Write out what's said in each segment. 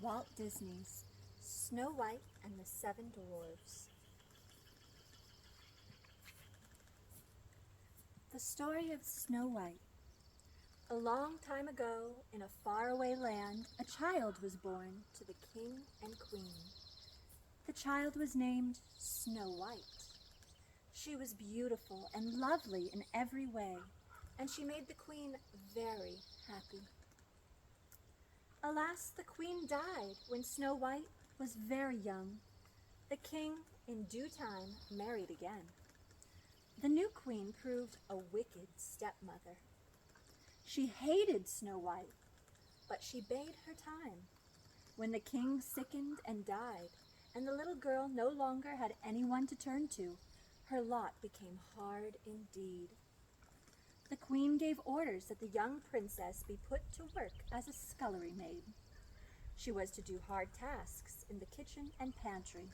Walt Disney's Snow White and the Seven Dwarfs. The story of Snow White. A long time ago, in a faraway land, a child was born to the king and queen. The child was named Snow White. She was beautiful and lovely in every way, and she made the queen very happy. Alas, the queen died when Snow White was very young. The king, in due time, married again. The new queen proved a wicked stepmother. She hated Snow White, but she bade her time. When the king sickened and died, and the little girl no longer had anyone to turn to, her lot became hard indeed. The queen gave orders that the young princess be put to work as a scullery maid. She was to do hard tasks in the kitchen and pantry.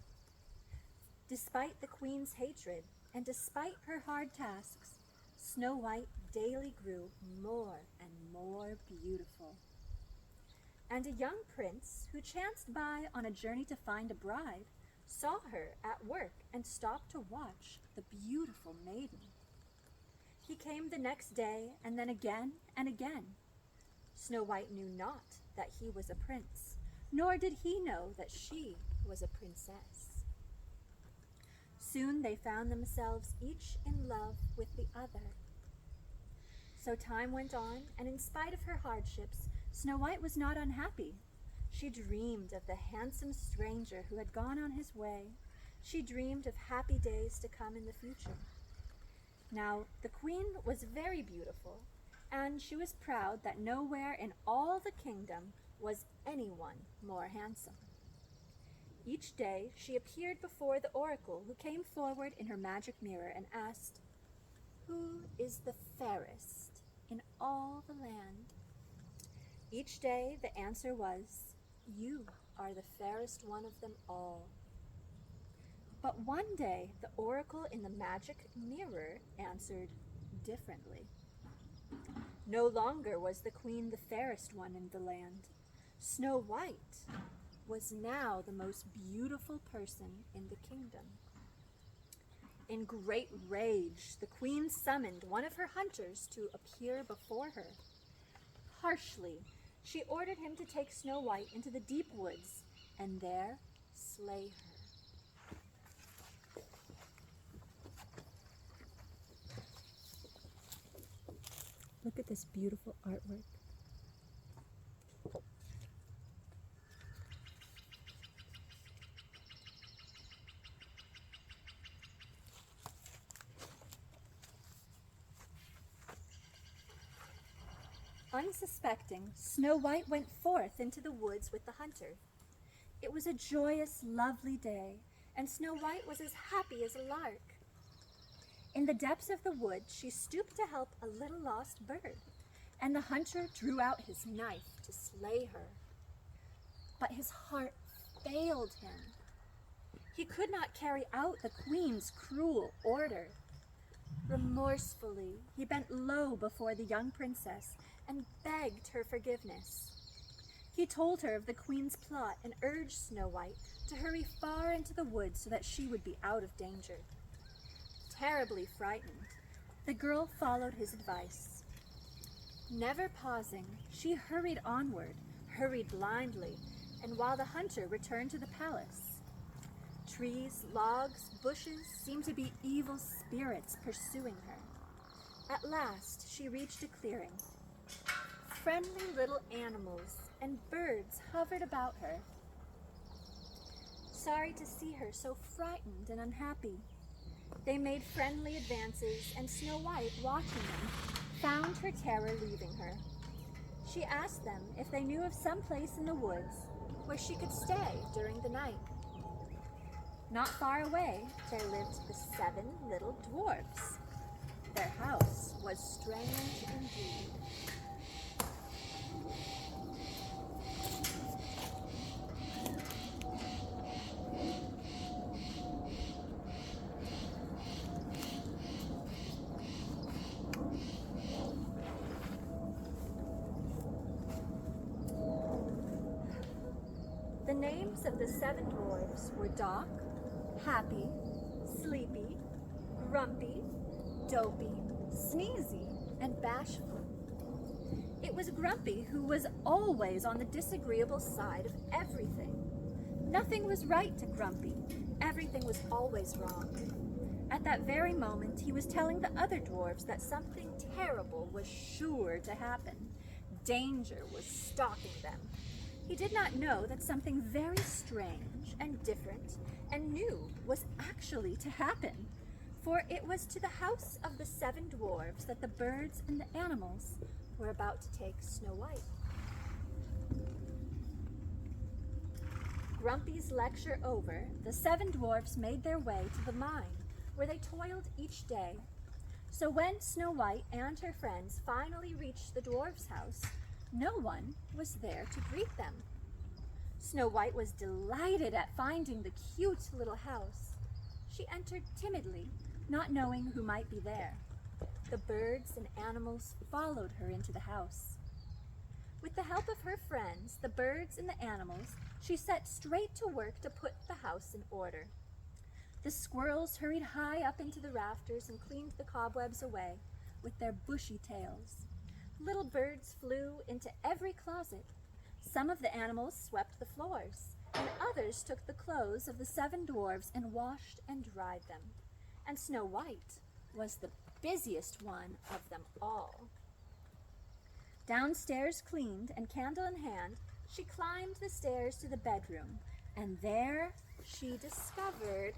Despite the queen's hatred, and despite her hard tasks, Snow White daily grew more and more beautiful. And a young prince, who chanced by on a journey to find a bride, saw her at work and stopped to watch the beautiful maiden. He came the next day, and then again and again. Snow White knew not that he was a prince, nor did he know that she was a princess. Soon they found themselves each in love with the other. So time went on, and in spite of her hardships, Snow White was not unhappy. She dreamed of the handsome stranger who had gone on his way. She dreamed of happy days to come in the future. Now, the queen was very beautiful, and she was proud that nowhere in all the kingdom was anyone more handsome. Each day she appeared before the oracle, who came forward in her magic mirror and asked, "Who is the fairest in all the land?" Each day the answer was, "You are the fairest one of them all." But one day the oracle in the magic mirror answered differently. No longer was the queen the fairest one in the land. Snow White was now the most beautiful person in the kingdom. In great rage, the queen summoned one of her hunters to appear before her. Harshly, she ordered him to take Snow White into the deep woods and there slay her. Look at this beautiful artwork. Unsuspecting, Snow White went forth into the woods with the hunter. It was a joyous, lovely day, and Snow White was as happy as a lark. In the depths of the wood, she stooped to help a little lost bird, and the hunter drew out his knife to slay her. But his heart failed him. He could not carry out the queen's cruel order. Remorsefully, he bent low before the young princess and begged her forgiveness. He told her of the queen's plot and urged Snow White to hurry far into the woods so that she would be out of danger. Terribly frightened, the girl followed his advice. Never pausing, she hurried onward, hurried blindly, and while the hunter returned to the palace, trees, logs, bushes seemed to be evil spirits pursuing her. At last, she reached a clearing. Friendly little animals and birds hovered about her. Sorry to see her so frightened and unhappy, they made friendly advances, and Snow White, watching them, found her terror leaving her. She asked them if they knew of some place in the woods where she could stay during the night. Not far away, there lived the 7 little dwarfs. Their house was strange indeed. names of the 7 dwarfs were Doc, Happy, Sleepy, Grumpy, Dopey, Sneezy, and Bashful. It was Grumpy who was always on the disagreeable side of everything. Nothing was right to Grumpy. Everything was always wrong. At that very moment, he was telling the other dwarfs that something terrible was sure to happen. Danger was stalking them. He did not know that something very strange and different and new was actually to happen, for it was to the house of the 7 dwarfs that the birds and the animals were about to take Snow White. Grumpy's lecture over, the 7 dwarfs made their way to the mine, where they toiled each day. So when Snow White and her friends finally reached the dwarf's house, no one was there to greet them. Snow White was delighted at finding the cute little house. She entered timidly, not knowing who might be there. The birds and animals followed her into the house. With the help of her friends, the birds and the animals, she set straight to work to put the house in order. The squirrels hurried high up into the rafters and cleaned the cobwebs away with their bushy tails. Little birds flew into every closet. Some of the animals swept the floors, and others took the clothes of the 7 dwarfs and washed and dried them. And Snow White was the busiest one of them all. Downstairs cleaned and candle in hand, she climbed the stairs to the bedroom, and there she discovered ... ...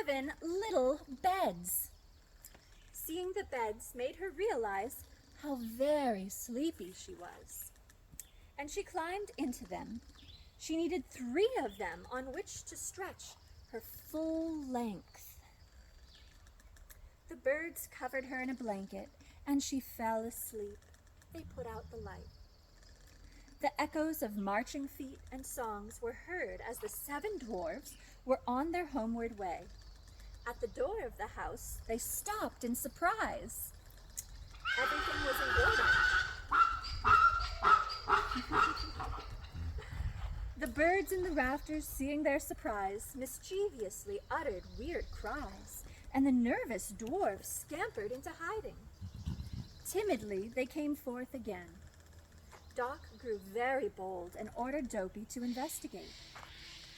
7 little beds. Seeing the beds made her realize how very sleepy she was, and she climbed into them. She needed 3 of them on which to stretch her full length. The birds covered her in a blanket, and she fell asleep. They put out the light. The echoes of marching feet and songs were heard as the 7 dwarfs were on their homeward way. At the door of the house, they stopped in surprise. Everything was in order. The birds in the rafters, seeing their surprise, mischievously uttered weird cries, and the nervous dwarfs scampered into hiding. Timidly, they came forth again. Doc grew very bold and ordered Dopey to investigate.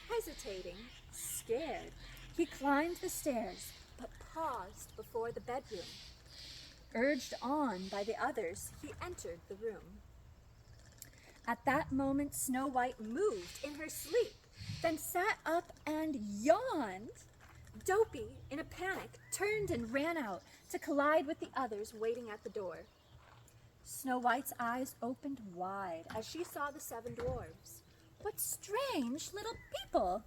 Hesitating, scared, he climbed the stairs, but paused before the bedroom. Urged on by the others, he entered the room. At that moment, Snow White moved in her sleep, then sat up and yawned. Dopey, in a panic, turned and ran out to collide with the others waiting at the door. Snow White's eyes opened wide as she saw the 7 dwarfs. What strange little people!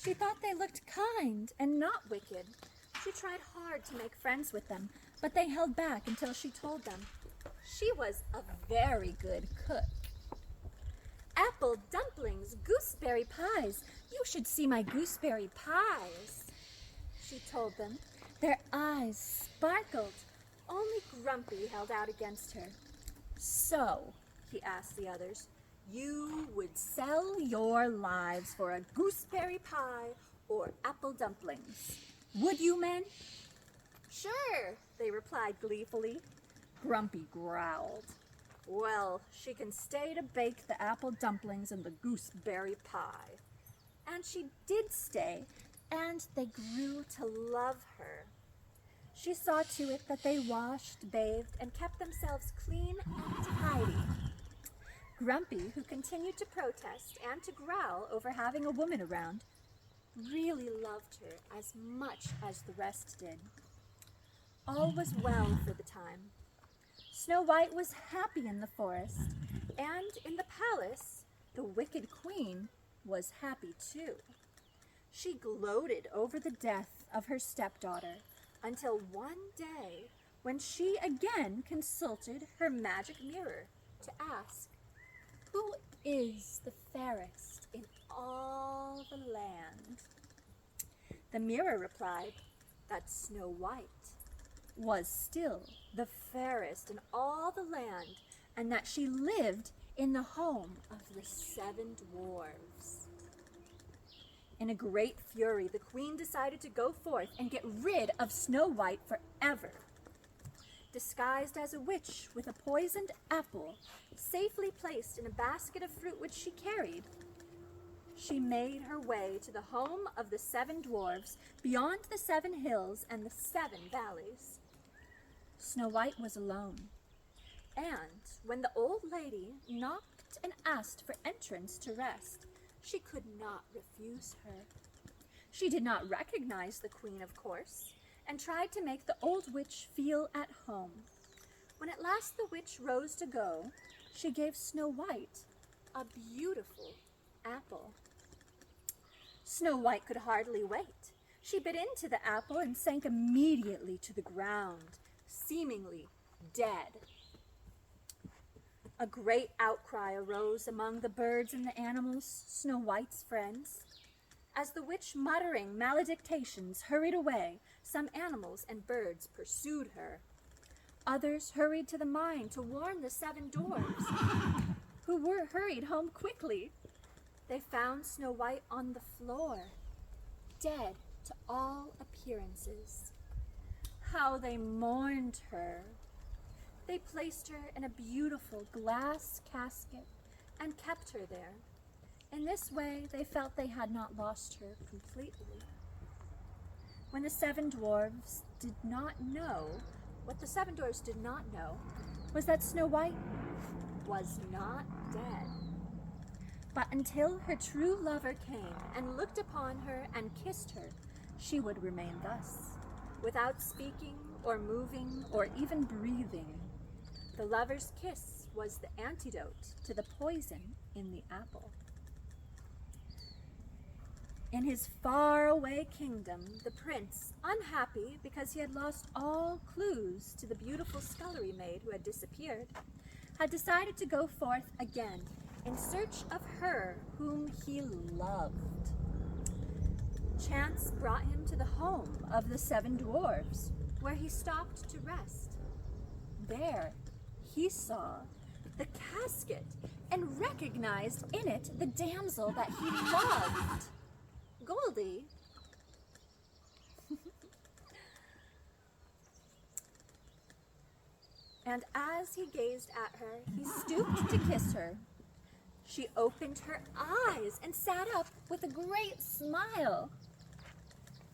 She thought they looked kind and not wicked. She tried hard to make friends with them, but they held back until she told them she was a very good cook. Apple dumplings, gooseberry pies. You should see my gooseberry pies, she told them. Their eyes sparkled. Only Grumpy held out against her. So, he asked the others, you would sell your lives for a gooseberry pie or apple dumplings. Would you, men? Sure, they replied gleefully. Grumpy growled. Well, she can stay to bake the apple dumplings and the gooseberry pie. And she did stay, and they grew to love her. She saw to it that they washed, bathed, and kept themselves clean and tidy. Grumpy, who continued to protest and to growl over having a woman around, really loved her as much as the rest did. All was well for the time. Snow White was happy in the forest, and in the palace, the wicked queen was happy too. She gloated over the death of her stepdaughter until one day when she again consulted her magic mirror to ask, "Who is the fairest in all the land?" The mirror replied that Snow White was still the fairest in all the land, and that she lived in the home of the 7 dwarves. In a great fury, the queen decided to go forth and get rid of Snow White forever. Disguised as a witch with a poisoned apple safely placed in a basket of fruit which she carried, she made her way to the home of the 7 dwarves beyond the 7 hills and the 7 valleys. Snow White was alone, and when the old lady knocked and asked for entrance to rest, she could not refuse her. She did not recognize the queen, of course, and tried to make the old witch feel at home. When at last the witch rose to go, she gave Snow White a beautiful apple. Snow White could hardly wait. She bit into the apple and sank immediately to the ground, seemingly dead. A great outcry arose among the birds and the animals, Snow White's friends. As the witch, muttering maledictions, hurried away, some animals and birds pursued her. Others hurried to the mine to warn the 7 dwarves, who were hurried home quickly. They found Snow White on the floor, dead to all appearances. How they mourned her! They placed her in a beautiful glass casket and kept her there. In this way, they felt they had not lost her completely. What the 7 dwarves did not know was that Snow White was not dead. But until her true lover came and looked upon her and kissed her, she would remain thus, without speaking or moving or even breathing. The lover's kiss was the antidote to the poison in the apple. In his faraway kingdom, the prince, unhappy because he had lost all clues to the beautiful scullery maid who had disappeared, had decided to go forth again in search of her whom he loved. Chance brought him to the home of the 7 dwarves, where he stopped to rest. There he saw the casket and recognized in it the damsel that he loved, Goldie. And as he gazed at her, he stooped to kiss her. She opened her eyes and sat up with a great smile.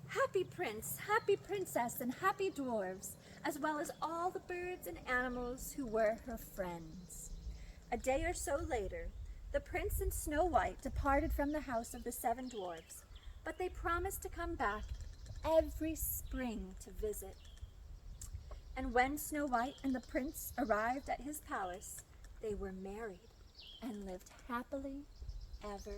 Happy prince, happy princess, and happy dwarves, as well as all the birds and animals who were her friends. A day or so later, the prince and Snow White departed from the house of the 7 dwarves, but they promised to come back every spring to visit. And when Snow White and the prince arrived at his palace, they were married and lived happily ever